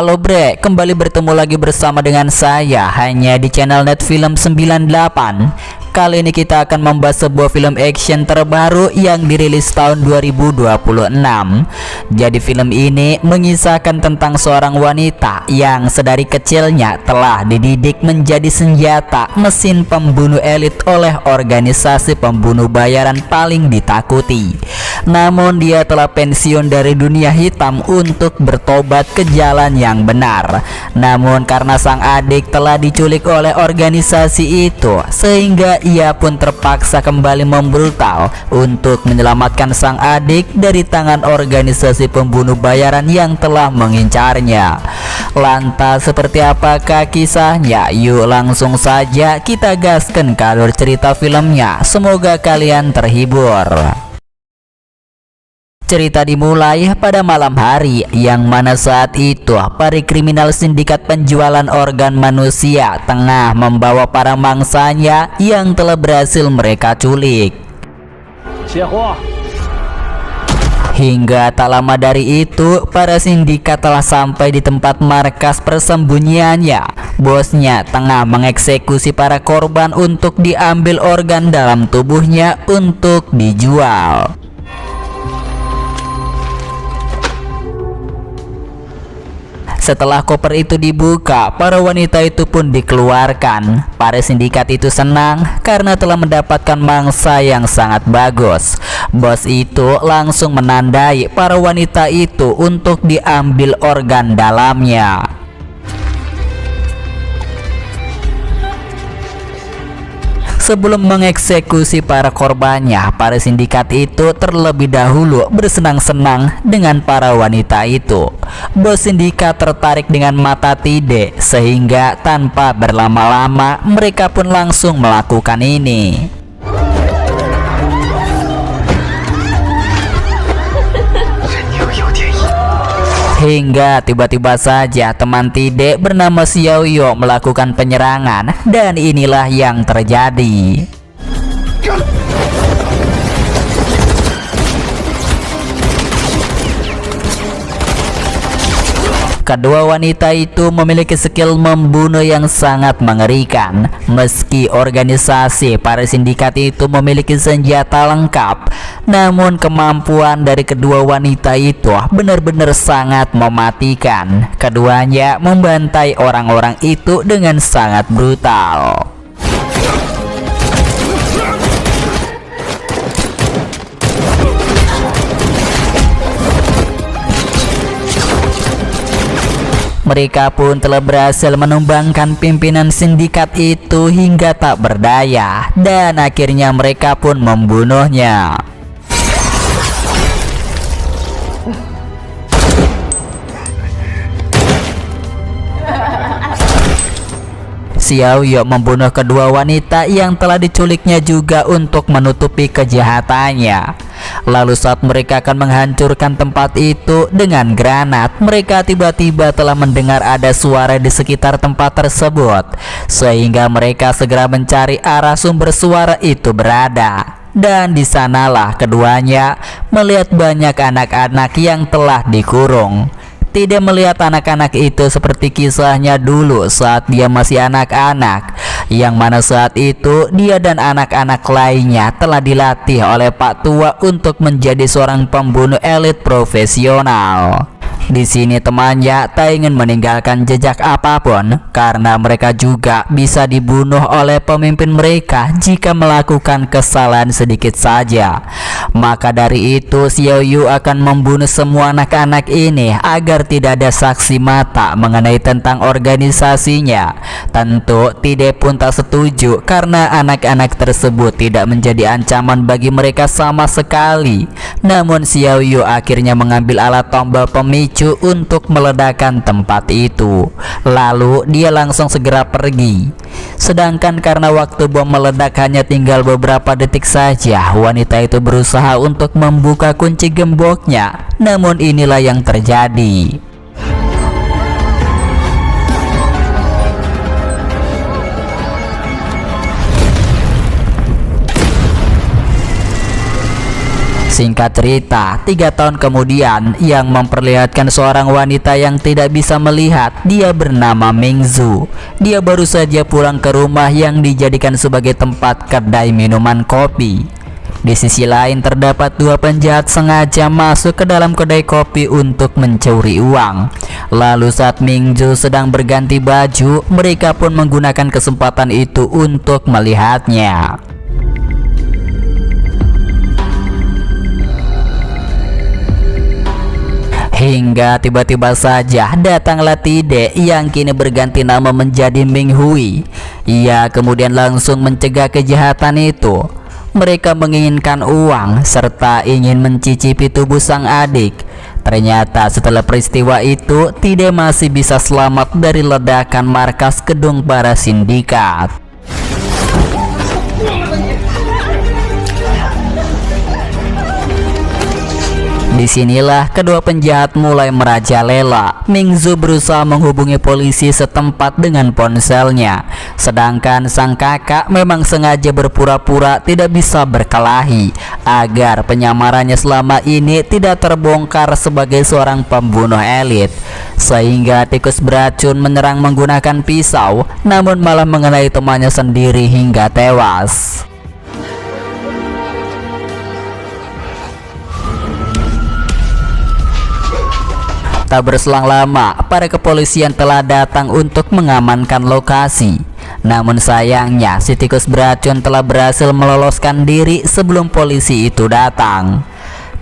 Halo bre, kembali bertemu lagi bersama dengan saya hanya di channel Net Film 98. Kali ini kita akan membahas sebuah film action terbaru yang dirilis tahun 2026. Jadi film ini mengisahkan tentang seorang wanita yang sedari kecilnya telah dididik menjadi senjata mesin pembunuh elit oleh organisasi pembunuh bayaran paling ditakuti. Namun dia telah pensiun dari dunia hitam untuk bertobat ke jalan yang benar. Namun karena sang adik telah diculik oleh organisasi itu, sehingga ia pun terpaksa kembali membrutal untuk menyelamatkan sang adik dari tangan organisasi pembunuh bayaran yang telah mengincarnya. Lantas seperti apakah kisahnya? Yuk langsung saja kita gaskan ke alur cerita filmnya. Semoga kalian terhibur. Cerita dimulai pada malam hari, yang mana saat itu para kriminal sindikat penjualan organ manusia tengah membawa para mangsanya yang telah berhasil mereka culik. Hingga tak lama dari itu, para sindikat telah sampai di tempat markas persembunyiannya. Bosnya tengah mengeksekusi para korban untuk diambil organ dalam tubuhnya untuk dijual. Setelah koper itu dibuka, para wanita itu pun dikeluarkan. Para sindikat itu senang karena telah mendapatkan mangsa yang sangat bagus. Bos itu langsung menandai para wanita itu untuk diambil organ dalamnya. Sebelum mengeksekusi para korbannya, para sindikat itu terlebih dahulu bersenang-senang dengan para wanita itu. Bos sindikat tertarik dengan mata Tide, sehingga tanpa berlama-lama mereka pun langsung melakukan ini. Hingga tiba-tiba saja teman Tide bernama Xiaoyu melakukan penyerangan, dan inilah yang terjadi. Kedua wanita itu memiliki skill membunuh yang sangat mengerikan. Meski organisasi para sindikat itu memiliki senjata lengkap, namun kemampuan dari kedua wanita itu benar-benar sangat mematikan. Keduanya membantai orang-orang itu dengan sangat brutal. Mereka pun telah berhasil menumbangkan pimpinan sindikat itu hingga tak berdaya, dan akhirnya mereka pun membunuhnya. Xiaoyu membunuh kedua wanita yang telah diculiknya juga untuk menutupi kejahatannya. Lalu saat mereka akan menghancurkan tempat itu dengan granat, mereka tiba-tiba telah mendengar ada suara di sekitar tempat tersebut, sehingga mereka segera mencari arah sumber suara itu berada. Dan di sanalah keduanya melihat banyak anak-anak yang telah dikurung. Tidak melihat anak-anak itu seperti kisahnya dulu saat dia masih anak-anak, yang mana saat itu dia dan anak-anak lainnya telah dilatih oleh Pak Tua untuk menjadi seorang pembunuh elit profesional. Di sini temannya tak ingin meninggalkan jejak apapun, karena mereka juga bisa dibunuh oleh pemimpin mereka jika melakukan kesalahan sedikit saja. Maka dari itu Xiaoyu akan membunuh semua anak-anak ini agar tidak ada saksi mata mengenai tentang organisasinya. Tentu Tide pun tak setuju, karena anak-anak tersebut tidak menjadi ancaman bagi mereka sama sekali. Namun Xiaoyu akhirnya mengambil alat tombol pemicu untuk meledakkan tempat itu. Lalu dia langsung segera pergi. Sedangkan karena waktu bom meledak hanya tinggal beberapa detik saja, wanita itu berusaha untuk membuka kunci gemboknya. Namun inilah yang terjadi. Singkat cerita, 3 tahun kemudian yang memperlihatkan seorang wanita yang tidak bisa melihat. Dia bernama Mingzu. Dia baru saja pulang ke rumah yang dijadikan sebagai tempat kedai minuman kopi. Di sisi lain terdapat 2 penjahat sengaja masuk ke dalam kedai kopi untuk mencuri uang. Lalu saat Mingzu sedang berganti baju, mereka pun menggunakan kesempatan itu untuk melihatnya. Hingga tiba-tiba saja datanglah Tide yang kini berganti nama menjadi Ming Hui. Ia kemudian langsung mencegah kejahatan itu. Mereka menginginkan uang serta ingin mencicipi tubuh sang adik. Ternyata setelah peristiwa itu, Tide masih bisa selamat dari ledakan markas gedung para sindikat. Disinilah kedua penjahat mulai merajalela. Mingzu berusaha menghubungi polisi setempat dengan ponselnya, sedangkan sang kakak memang sengaja berpura-pura tidak bisa berkelahi agar penyamarannya selama ini tidak terbongkar sebagai seorang pembunuh elit. Sehingga tikus beracun menyerang menggunakan pisau, namun malah mengenai temannya sendiri hingga tewas. Tak berselang lama, para kepolisian telah datang untuk mengamankan lokasi. Namun sayangnya, si tikus beracun telah berhasil meloloskan diri sebelum polisi itu datang.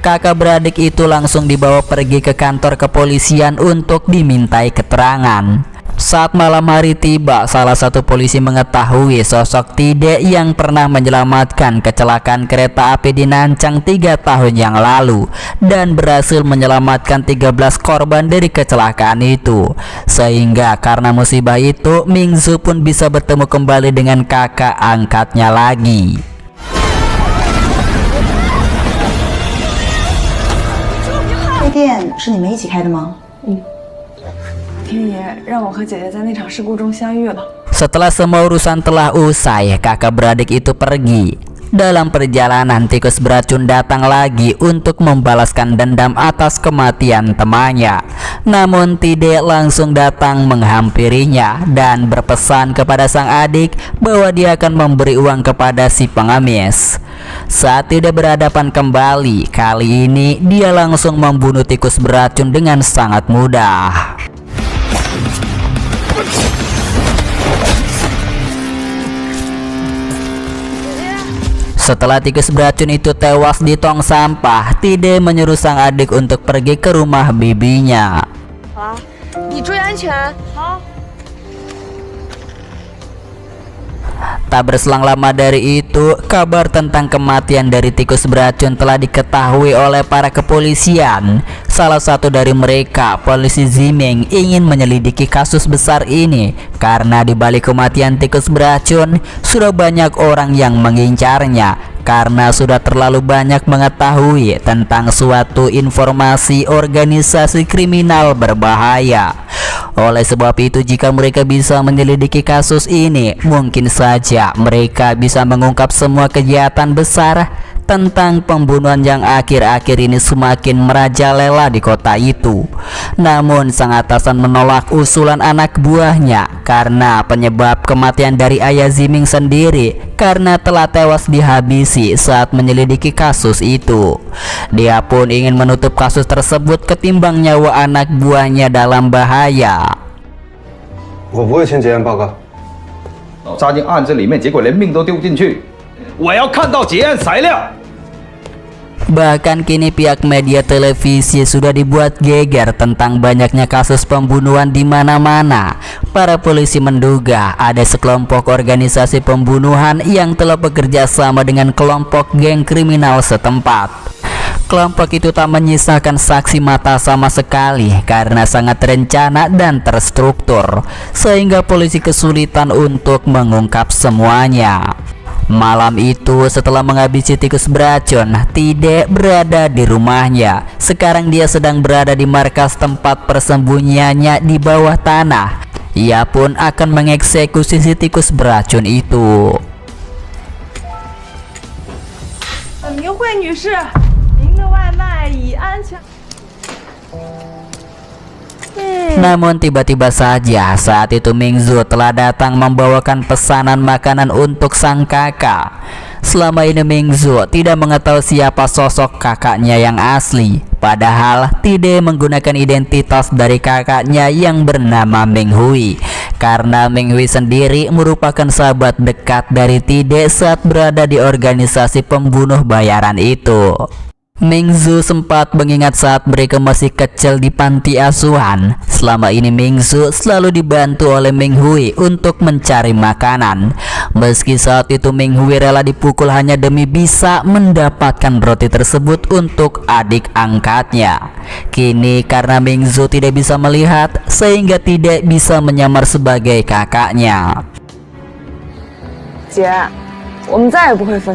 Kakak beradik itu langsung dibawa pergi ke kantor kepolisian untuk dimintai keterangan. Saat malam hari tiba, salah satu polisi mengetahui sosok Tide yang pernah menyelamatkan kecelakaan kereta api di Nancang 3 tahun yang lalu dan berhasil menyelamatkan 13 korban dari kecelakaan itu. Sehingga karena musibah itu, Mingzu pun bisa bertemu kembali dengan kakak angkatnya lagi. 这店是你们一起开的吗？ 天爷让我和姐姐在那场事故中相遇了。 Setelah semua urusan telah usai, kakak beradik itu pergi. Dalam perjalanan, tikus beracun datang lagi untuk membalaskan dendam atas kematian temannya. Namun Tide langsung datang menghampirinya dan berpesan kepada sang adik bahwa dia akan memberi uang kepada si pengemis. Saat Tide berhadapan kembali, kali ini dia langsung membunuh tikus beracun dengan sangat mudah. Setelah tikus beracun itu tewas di tong sampah, Tide menyuruh sang adik untuk pergi ke rumah bibinya. Tak berselang lama dari itu, kabar tentang kematian dari tikus beracun telah diketahui oleh para kepolisian. Salah satu dari mereka, polisi Ziming, ingin menyelidiki kasus besar ini karena di balik kematian tikus beracun sudah banyak orang yang mengincarnya karena sudah terlalu banyak mengetahui tentang suatu informasi organisasi kriminal berbahaya. Oleh sebab itu, jika mereka bisa menyelidiki kasus ini, mungkin saja mereka bisa mengungkap semua kejahatan besar tentang pembunuhan yang akhir-akhir ini semakin merajalela di kota itu. Namun sang atasan menolak usulan anak buahnya karena penyebab kematian dari ayah Ziming sendiri karena telah tewas dihabisi saat menyelidiki kasus itu. Dia pun ingin menutup kasus tersebut ketimbang nyawa anak buahnya dalam bahaya. 我不会签结案报告。扎进案子里面，结果连命都丢不进去。我要看到结案材料。 Bahkan kini pihak media televisi sudah dibuat geger tentang banyaknya kasus pembunuhan di mana-mana. Para polisi menduga ada sekelompok organisasi pembunuhan yang telah bekerja sama dengan kelompok geng kriminal setempat. Kelompok itu tak menyisakan saksi mata sama sekali karena sangat terencana dan terstruktur, sehingga polisi kesulitan untuk mengungkap semuanya. Malam itu setelah menghabisi tikus beracun, Tide berada di rumahnya. Sekarang dia sedang berada di markas tempat persembunyiannya di bawah tanah. Ia pun akan mengeksekusi si tikus beracun itu. 明慧女士，您以安全。 Namun tiba-tiba saja saat itu Mingzu telah datang membawakan pesanan makanan untuk sang kakak. Selama ini Mingzu tidak mengetahui siapa sosok kakaknya yang asli. Padahal Tide menggunakan identitas dari kakaknya yang bernama Menghui. Karena Menghui sendiri merupakan sahabat dekat dari Tide saat berada di organisasi pembunuh bayaran itu. Mingzu sempat mengingat saat mereka masih kecil di panti asuhan. Selama ini Mingzu selalu dibantu oleh Menghui untuk mencari makanan. Meski saat itu Menghui rela dipukul hanya demi bisa mendapatkan roti tersebut untuk adik angkatnya. Kini karena Mingzu tidak bisa melihat, sehingga tidak bisa menyamar sebagai kakaknya. 姐，我们再也不会分。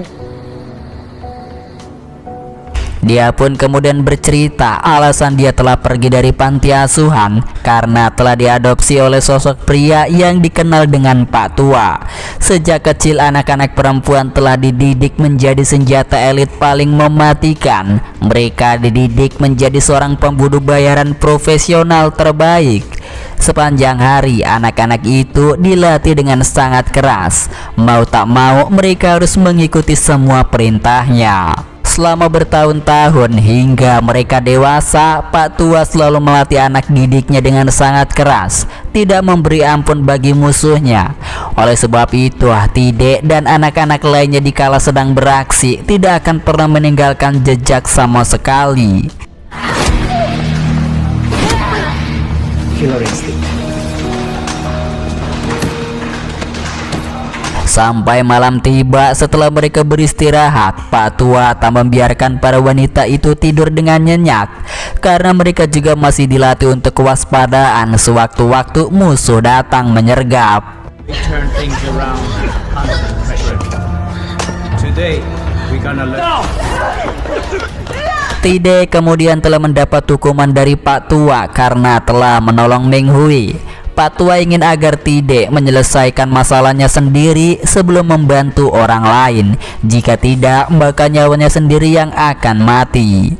Dia pun kemudian bercerita alasan dia telah pergi dari panti asuhan karena telah diadopsi oleh sosok pria yang dikenal dengan Pak Tua. Sejak kecil anak-anak perempuan telah dididik menjadi senjata elit paling mematikan. Mereka dididik menjadi seorang pembunuh bayaran profesional terbaik. Sepanjang hari anak-anak itu dilatih dengan sangat keras. Mau tak mau mereka harus mengikuti semua perintahnya. Selama bertahun-tahun hingga mereka dewasa, Pak Tua selalu melatih anak didiknya dengan sangat keras, tidak memberi ampun bagi musuhnya. Oleh sebab itu, Tide dan anak-anak lainnya dikala sedang beraksi tidak akan pernah meninggalkan jejak sama sekali. Sampai malam tiba, setelah mereka beristirahat, Pak Tua tak membiarkan para wanita itu tidur dengan nyenyak karena mereka juga masih dilatih untuk kewaspadaan sewaktu-waktu musuh datang menyergap. Tide kemudian telah mendapat hukuman dari Pak Tua karena telah menolong Menghui. Pak Tua ingin agar Tide menyelesaikan masalahnya sendiri sebelum membantu orang lain. Jika tidak, maka nyawanya sendiri yang akan mati.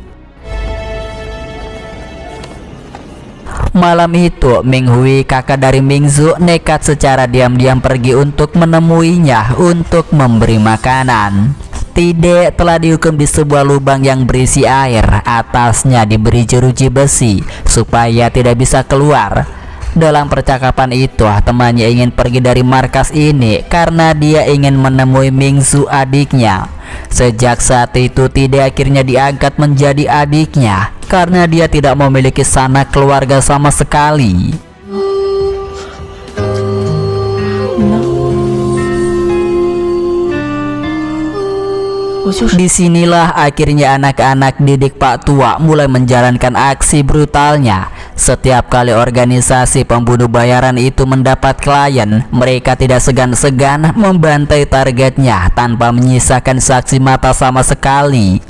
Malam itu, Menghui, kakak dari Mingzu, nekat secara diam-diam pergi untuk menemuinya untuk memberi makanan. Tide telah dihukum di sebuah lubang yang berisi air. Atasnya diberi jeruji besi supaya tidak bisa keluar. Dalam percakapan itu, temannya ingin pergi dari markas ini karena dia ingin menemui Mingzu adiknya. Sejak saat itu, Tide akhirnya diangkat menjadi adiknya karena dia tidak memiliki sanak keluarga sama sekali. Disinilah akhirnya anak-anak didik Pak Tua mulai menjalankan aksi brutalnya. Setiap kali organisasi pembunuh bayaran itu mendapat klien, mereka tidak segan-segan membantai targetnya tanpa menyisakan saksi mata sama sekali.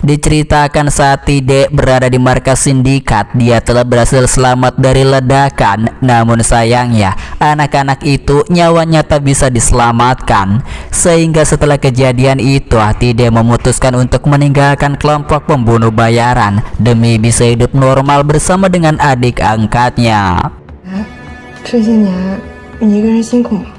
Diceritakan saat Tide berada di markas sindikat, dia telah berhasil selamat dari ledakan. Namun sayangnya, anak-anak itu nyawanya tak bisa diselamatkan. Sehingga setelah kejadian itu, Tide memutuskan untuk meninggalkan kelompok pembunuh bayaran demi bisa hidup normal bersama dengan adik angkatnya. 这些年你一个人辛苦吗？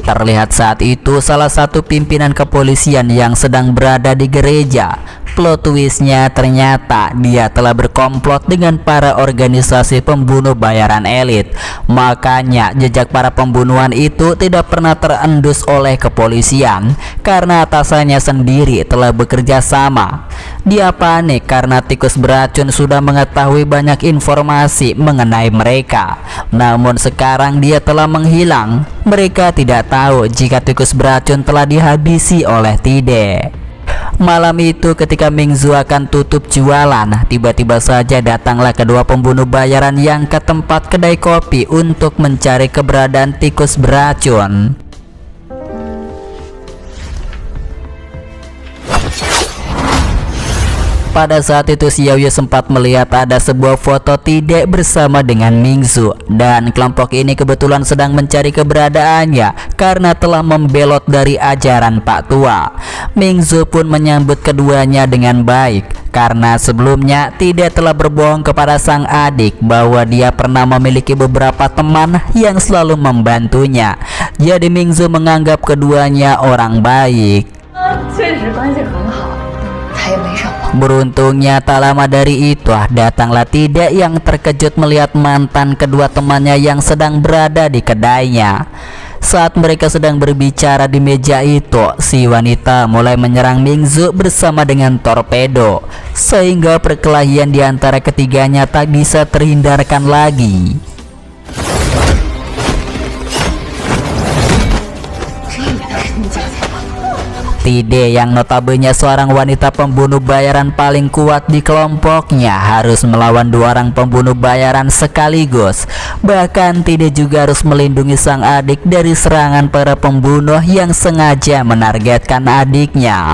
Terlihat saat itu salah satu pimpinan kepolisian yang sedang berada di gereja. Plot twistnya ternyata dia telah berkomplot dengan para organisasi pembunuh bayaran elit. Makanya jejak para pembunuhan itu tidak pernah terendus oleh kepolisian karena atasannya sendiri telah bekerja sama. Dia panik karena tikus beracun sudah mengetahui banyak informasi mengenai mereka. Namun sekarang dia telah menghilang. Mereka tidak tahu jika tikus beracun telah dihabisi oleh Tide. Malam itu ketika Mingzu akan tutup jualan, tiba-tiba saja datanglah kedua pembunuh bayaran yang ke tempat kedai kopi untuk mencari keberadaan tikus beracun. Pada saat itu Xiaoyu sempat melihat ada sebuah foto Tide bersama dengan Mingzu, dan kelompok ini kebetulan sedang mencari keberadaannya karena telah membelot dari ajaran Pak Tua. Mingzu pun menyambut keduanya dengan baik karena sebelumnya Tide telah berbohong kepada sang adik bahwa dia pernah memiliki beberapa teman yang selalu membantunya. Jadi Mingzu menganggap keduanya orang baik. Beruntungnya tak lama dari itu datanglah Tide yang terkejut melihat mantan kedua temannya yang sedang berada di kedainya. Saat mereka sedang berbicara di meja itu, si wanita mulai menyerang Mingzu bersama dengan torpedo, sehingga perkelahian di antara ketiganya tak bisa terhindarkan lagi. Tide yang notabene seorang wanita pembunuh bayaran paling kuat di kelompoknya harus melawan dua orang pembunuh bayaran sekaligus. Bahkan Tide juga harus melindungi sang adik dari serangan para pembunuh yang sengaja menargetkan adiknya.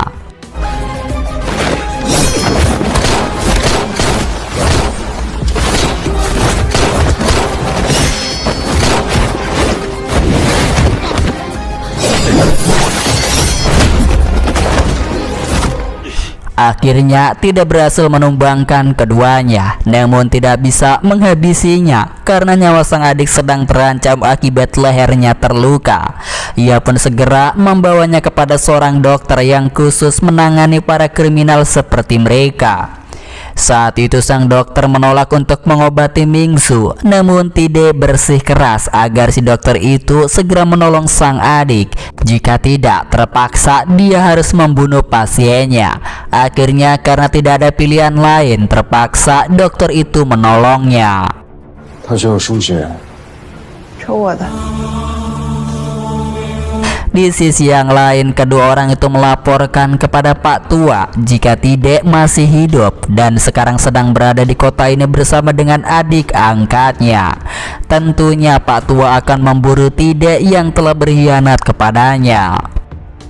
Akhirnya tidak berhasil menumbangkan keduanya, namun tidak bisa menghabisinya karena nyawa sang adik sedang terancam akibat lehernya terluka. Ia pun segera membawanya kepada seorang dokter yang khusus menangani para kriminal seperti mereka. Saat itu sang dokter menolak untuk mengobati Mingzu, namun Tide bersikeras agar si dokter itu segera menolong sang adik. Jika tidak, terpaksa dia harus membunuh pasiennya. Akhirnya karena tidak ada pilihan lain, terpaksa dokter itu menolongnya. Di sisi yang lain, kedua orang itu melaporkan kepada Pak Tua jika Tide masih hidup dan sekarang sedang berada di kota ini bersama dengan adik angkatnya. Tentunya Pak Tua akan memburu Tide yang telah berkhianat kepadanya.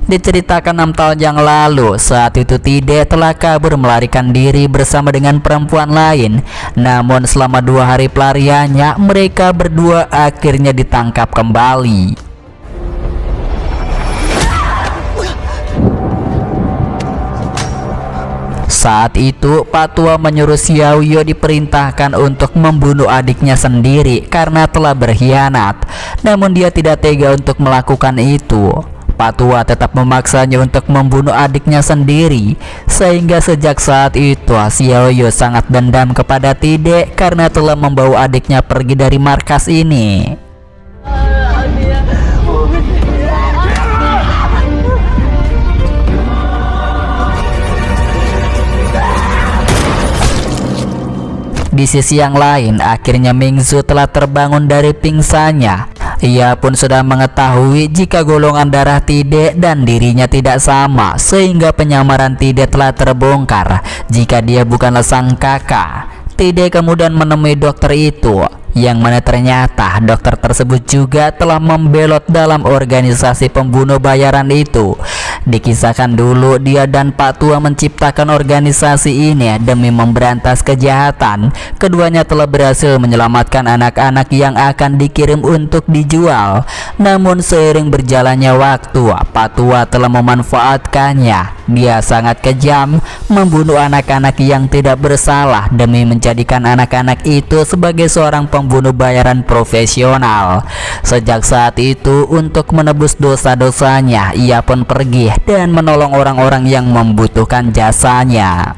Diceritakan 6 tahun yang lalu, saat itu Tide telah kabur melarikan diri bersama dengan perempuan lain. Namun selama 2 hari pelariannya, mereka berdua akhirnya ditangkap kembali. Saat itu Pak Tua menyuruh Xiaoyu diperintahkan untuk membunuh adiknya sendiri karena telah berkhianat. Namun dia tidak tega untuk melakukan itu. Pak Tua tetap memaksanya untuk membunuh adiknya sendiri, sehingga sejak saat itu Xiaoyu sangat dendam kepada Tide karena telah membawa adiknya pergi dari markas ini. Di sisi yang lain, akhirnya Mingzu telah terbangun dari pingsannya. Ia pun sudah mengetahui jika golongan darah Tide dan dirinya tidak sama, sehingga penyamaran Tide telah terbongkar jika dia bukanlah sang kakak. Tide kemudian menemui dokter itu, yang mana ternyata dokter tersebut juga telah membelot dalam organisasi pembunuh bayaran itu. Dikisahkan dulu dia dan Pak Tua menciptakan organisasi ini demi memberantas kejahatan. Keduanya telah berhasil menyelamatkan anak-anak yang akan dikirim untuk dijual. Namun seiring berjalannya waktu, Pak Tua telah memanfaatkannya. Dia sangat kejam, membunuh anak-anak yang tidak bersalah demi menjadikan anak-anak itu sebagai seorang pembunuh bayaran profesional. Sejak saat itu, untuk menebus dosa-dosanya, ia pun pergi dan menolong orang-orang yang membutuhkan jasanya.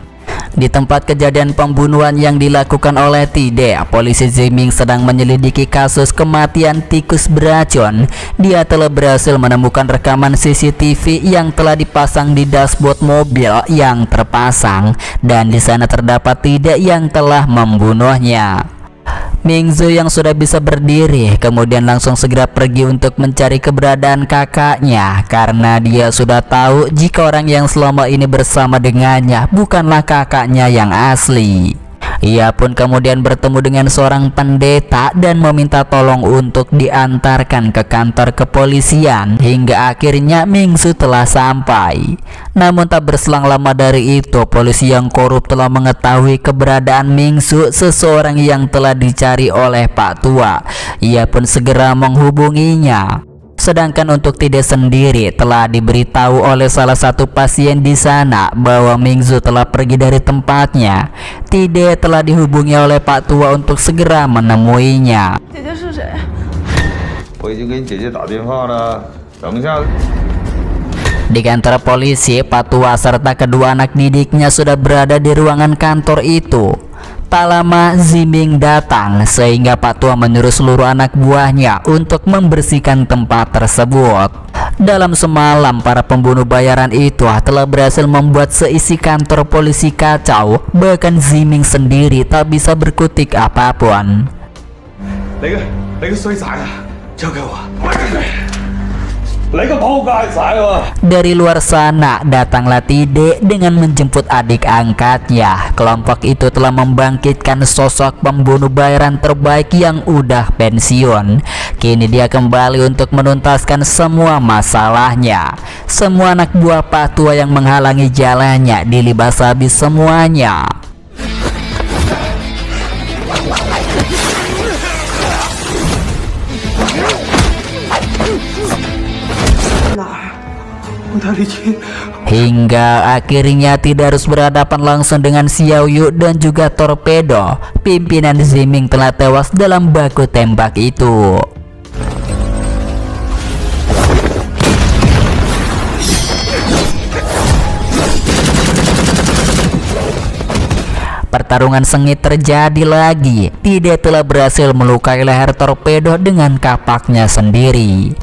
Di tempat kejadian pembunuhan yang dilakukan oleh Tide, polisi Ziming sedang menyelidiki kasus kematian tikus beracun. Dia telah berhasil menemukan rekaman CCTV yang telah dipasang di dashboard mobil yang terpasang, dan di sana terdapat Tide yang telah membunuhnya. Mingzu yang sudah bisa berdiri kemudian langsung segera pergi untuk mencari keberadaan kakaknya karena dia sudah tahu jika orang yang selama ini bersama dengannya bukanlah kakaknya yang asli. Ia pun kemudian bertemu dengan seorang pendeta dan meminta tolong untuk diantarkan ke kantor kepolisian hingga akhirnya Mingsu telah sampai. Namun tak berselang lama dari itu, polisi yang korup telah mengetahui keberadaan Mingsu, seseorang yang telah dicari oleh Pak Tua. Ia pun segera menghubunginya. Sedangkan untuk Tide sendiri telah diberitahu oleh salah satu pasien di sana bahwa Mingzu telah pergi dari tempatnya. Tide telah dihubungi oleh Pak Tua untuk segera menemuinya. 姐姐是谁？我已经给你姐姐打电话了，等一下。 Di kantor polisi, Pak Tua serta kedua anak didiknya sudah berada di ruangan kantor itu. Tak lama Ziming datang sehingga Pak Tua menyuruh seluruh anak buahnya untuk membersihkan tempat tersebut. Dalam semalam, para pembunuh bayaran itu telah berhasil membuat seisi kantor polisi kacau. Bahkan Ziming sendiri tak bisa berkutik apapun. 你個衰仔啊，交給我。你個仆街仔喎！ Dari luar sana datanglah Tide dengan menjemput adik angkatnya. Kelompok itu telah membangkitkan sosok pembunuh bayaran terbaik yang udah pensiun. Kini dia kembali untuk menuntaskan semua masalahnya. Semua anak buah Pak Tua yang menghalangi jalannya dilibas habis semuanya. Hingga akhirnya tidak harus berhadapan langsung dengan Xiao Yu dan juga Torpedo. Pimpinan Ziming telah tewas dalam baku tembak itu. Pertarungan sengit terjadi lagi. Tide telah berhasil melukai leher Torpedo dengan kapaknya sendiri.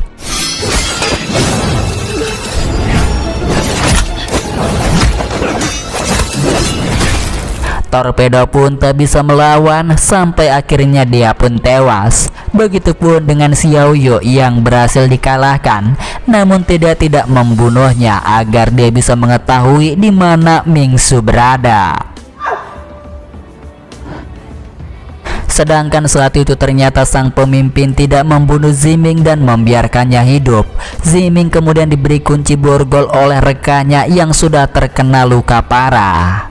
Torpedo pun tak bisa melawan sampai akhirnya dia pun tewas. Begitupun dengan Xiao Yu yang berhasil dikalahkan, namun tidak membunuhnya agar dia bisa mengetahui di mana Mingsu berada. Sedangkan saat itu ternyata sang pemimpin tidak membunuh Ziming dan membiarkannya hidup. Ziming kemudian diberi kunci borgol oleh rekannya yang sudah terkena luka parah.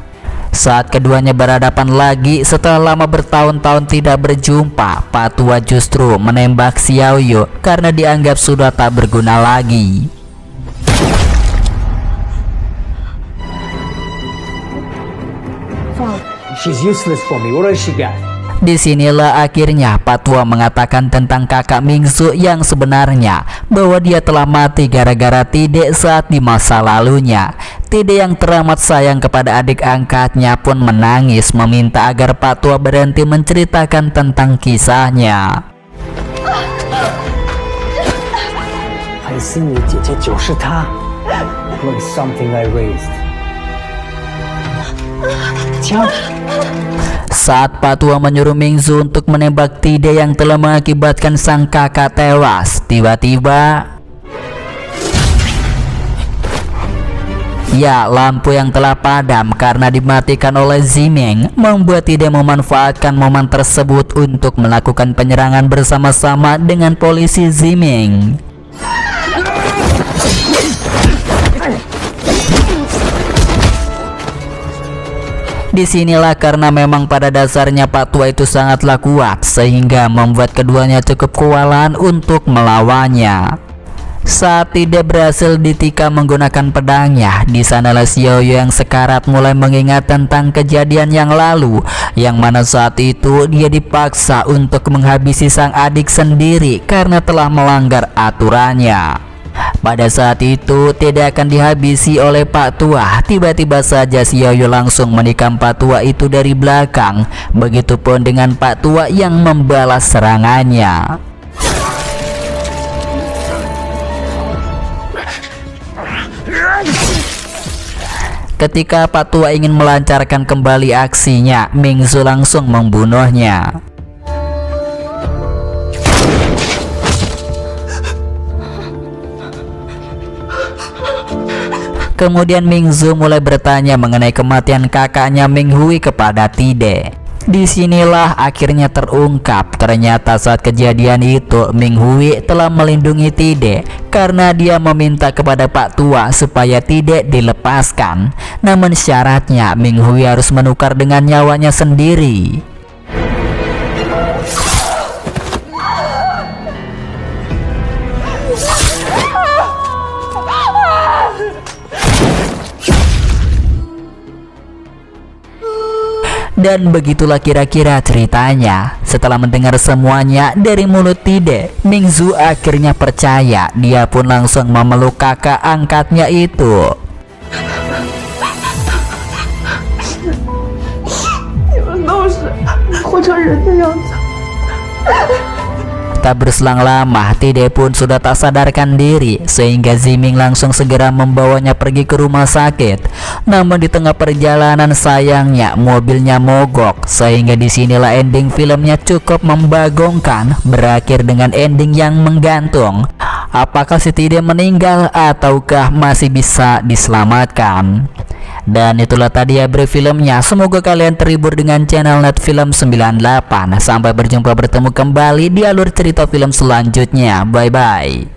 Saat keduanya berhadapan lagi setelah lama bertahun-tahun tidak berjumpa, Pak Tua justru menembak Xiao Yu karena dianggap sudah tak berguna lagi. She's useless for me. What does she got? Disinilah akhirnya Pak Tua mengatakan tentang kakak Mingsu yang sebenarnya, bahwa dia telah mati gara-gara Tide saat di masa lalunya. Tide yang teramat sayang kepada adik angkatnya pun menangis meminta agar Pak Tua berhenti menceritakan tentang kisahnya. 还是你姐姐就是她。Look something I raised. 枪。 Saat Pak Tua menyuruh Mingzu untuk menembak Tide yang telah mengakibatkan sang kakak tewas, tiba-tiba lampu yang telah padam karena dimatikan oleh Ziming membuat Tide memanfaatkan momen tersebut untuk melakukan penyerangan bersama-sama dengan polisi Ziming. Disinilah karena memang pada dasarnya Pak Tua itu sangatlah kuat sehingga membuat keduanya cukup kewalahan untuk melawannya. Saat tidak berhasil ditikam menggunakan pedangnya, di sanalah Xiao Yu yang sekarat mulai mengingat tentang kejadian yang lalu, yang mana saat itu dia dipaksa untuk menghabisi sang adik sendiri karena telah melanggar aturannya. Pada saat itu tidak akan dihabisi oleh Pak Tua. Tiba-tiba saja Xiao Yu langsung menikam Pak Tua itu dari belakang. Begitupun dengan Pak Tua yang membalas serangannya. Ketika Pak Tua ingin melancarkan kembali aksinya, Mingzu langsung membunuhnya. Kemudian Mingzu mulai bertanya mengenai kematian kakaknya Ming Hui kepada Tide. Disinilah akhirnya terungkap ternyata saat kejadian itu Ming Hui telah melindungi Tide karena dia meminta kepada Pak Tua supaya Tide dilepaskan. Namun syaratnya Ming Hui harus menukar dengan nyawanya sendiri. Dan begitulah kira-kira ceritanya. Setelah mendengar semuanya dari mulut Tide, Ming Zhu akhirnya percaya. Dia pun langsung memeluk kakak angkatnya itu. 你们都是活成人的样子。 Tak berselang lama, Tide pun sudah tak sadarkan diri sehingga Ziming langsung segera membawanya pergi ke rumah sakit. Namun di tengah perjalanan sayangnya mobilnya mogok sehingga disinilah ending filmnya cukup membagongkan, berakhir dengan ending yang menggantung. Apakah si Tide meninggal ataukah masih bisa diselamatkan? Dan itulah tadi ya brief filmnya. Semoga kalian terhibur dengan channel Net Film 98. Sampai berjumpa bertemu kembali di alur cerita film selanjutnya. Bye bye.